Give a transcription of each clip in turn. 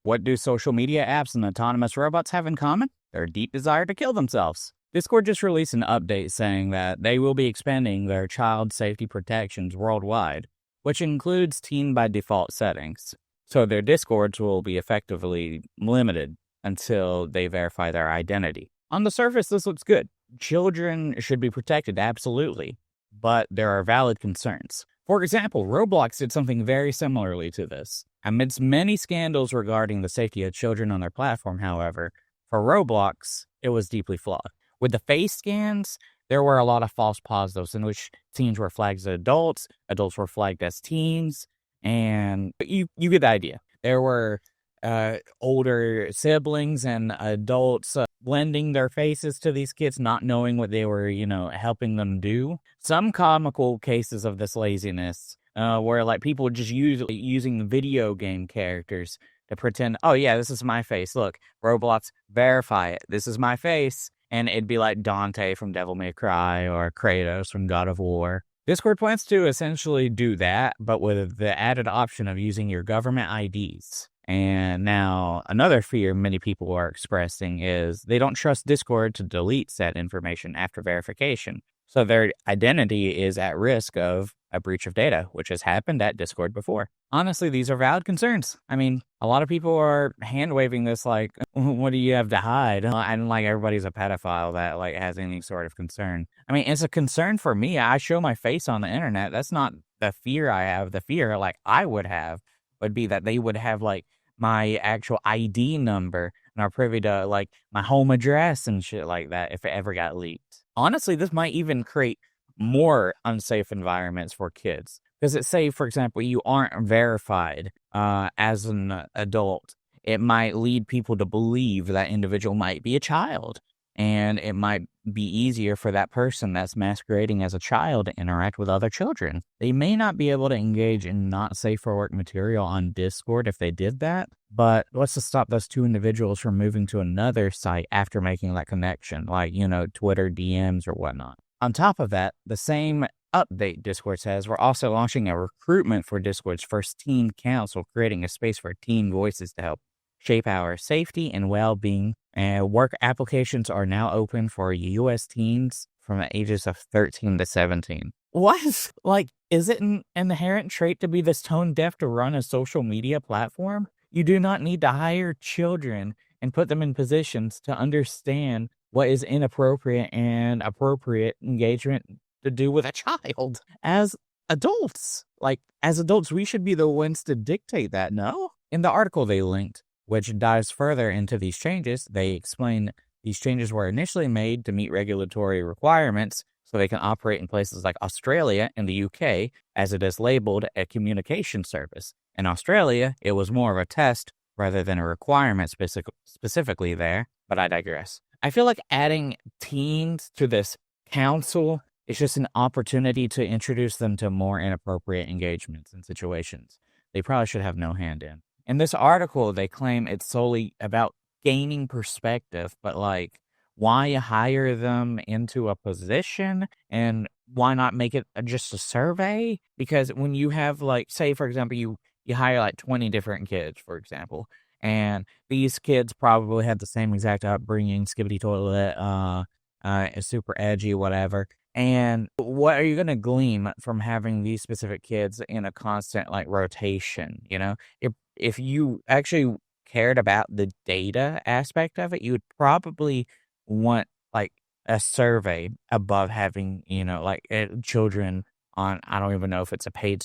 What do social media apps and autonomous robots have in common? Their deep desire to kill themselves. Discord just released an update saying that they will be expanding their child safety protections worldwide, which includes teen by default settings. So their Discords will be effectively limited until they verify their identity. On the surface, this looks good. Children should be protected, absolutely, but there are valid concerns. For example, Roblox did something very similarly to this. Amidst many scandals regarding the safety of children on their platform, however, for Roblox, it was deeply flawed. With the face scans, there were a lot of false positives in which teens were flagged as adults were flagged as teens, and you get the idea. There were older siblings and adults lending their faces to these kids, not knowing what they were, helping them do. Some comical cases of this laziness where like people just using video game characters to pretend, oh yeah, this is my face. Look, Roblox, verify it. This is my face. And it'd be like Dante from Devil May Cry or Kratos from God of War. Discord plans to essentially do that, but with the added option of using your government IDs. And now another fear many people are expressing is they don't trust Discord to delete said information after verification. So their identity is at risk of a breach of data, which has happened at Discord before. Honestly, these are valid concerns. I mean, a lot of people are hand-waving this like, what do you have to hide? And like everybody's a pedophile that like has any sort of concern. I mean, it's a concern for me. I show my face on the internet. That's not the fear I have. The fear like I would have would be that they would have like my actual ID number and are privy to like my home address and shit like that if it ever got leaked. Honestly, this might even create more unsafe environments for kids. Because it say, for example, you aren't verified as an adult. It might lead people to believe that individual might be a child. And it might be easier for that person that's masquerading as a child to interact with other children. They may not be able to engage in not safe for work material on Discord if they did that. But what's to stop those two individuals from moving to another site after making that connection? Like, Twitter DMs or whatnot. On top of that, the same update Discord says we're also launching a recruitment for Discord's first teen council, creating a space for teen voices to help shape our safety and well-being. And work applications are now open for U.S. teens from the ages of 13 to 17. What? Like, is it an inherent trait to be this tone deaf to run a social media platform? You do not need to hire children and put them in positions to understand what is inappropriate and appropriate engagement to do with a child. As adults, we should be the ones to dictate that, no? In the article they linked, which dives further into these changes, they explain these changes were initially made to meet regulatory requirements so they can operate in places like Australia and the UK, as it is labeled a communication service. In Australia, it was more of a test rather than a requirement specifically there, but I digress. I feel like adding teens to this council is just an opportunity to introduce them to more inappropriate engagements and situations they probably should have no hand in. In this article, they claim it's solely about gaining perspective, but like, why hire them into a position and why not make it just a survey? Because when you have like, say, for example, you hire like 20 different kids, for example, and these kids probably had the same exact upbringing, skibbity toilet, super edgy, whatever. And what are you going to glean from having these specific kids in a constant like rotation? If you actually cared about the data aspect of it, you would probably want like a survey above having, children on, I don't even know if it's a paid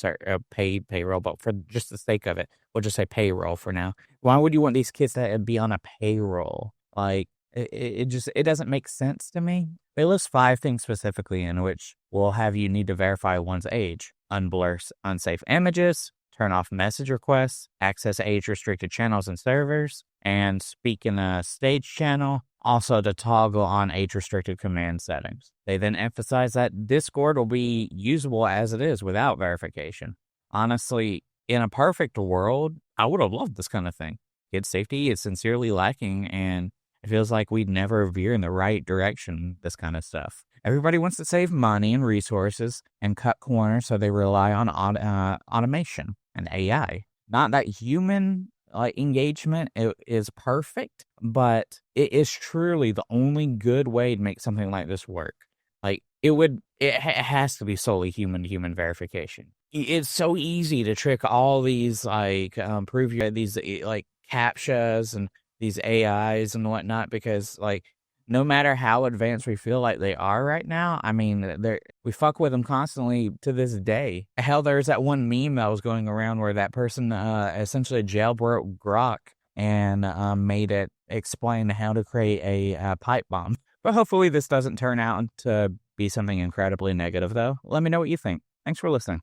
payroll, but for just the sake of it, we'll just say payroll for now. Why would you want these kids to be on a payroll? Like, it doesn't make sense to me. They list 5 things specifically in which will have you need to verify one's age: unblur unsafe images, turn off message requests, access age-restricted channels and servers, and speak in a stage channel, also to toggle on age-restricted command settings. They then emphasize that Discord will be usable as it is without verification. Honestly, in a perfect world, I would have loved this kind of thing. Kid safety is sincerely lacking, and it feels like we'd never veer in the right direction with this kind of stuff. Everybody wants to save money and resources and cut corners, so they rely on automation and AI. Not that human like engagement is perfect, but it is truly the only good way to make something like this work. Like it has to be solely human to human verification. It's so easy to trick all these like prove you these like captchas and these AIs and whatnot, because like no matter how advanced we feel like they are right now, I mean, we fuck with them constantly to this day. Hell, there's that one meme that was going around where that person essentially jailbroke Grok and made it explain how to create a pipe bomb. But hopefully this doesn't turn out to be something incredibly negative, though. Let me know what you think. Thanks for listening.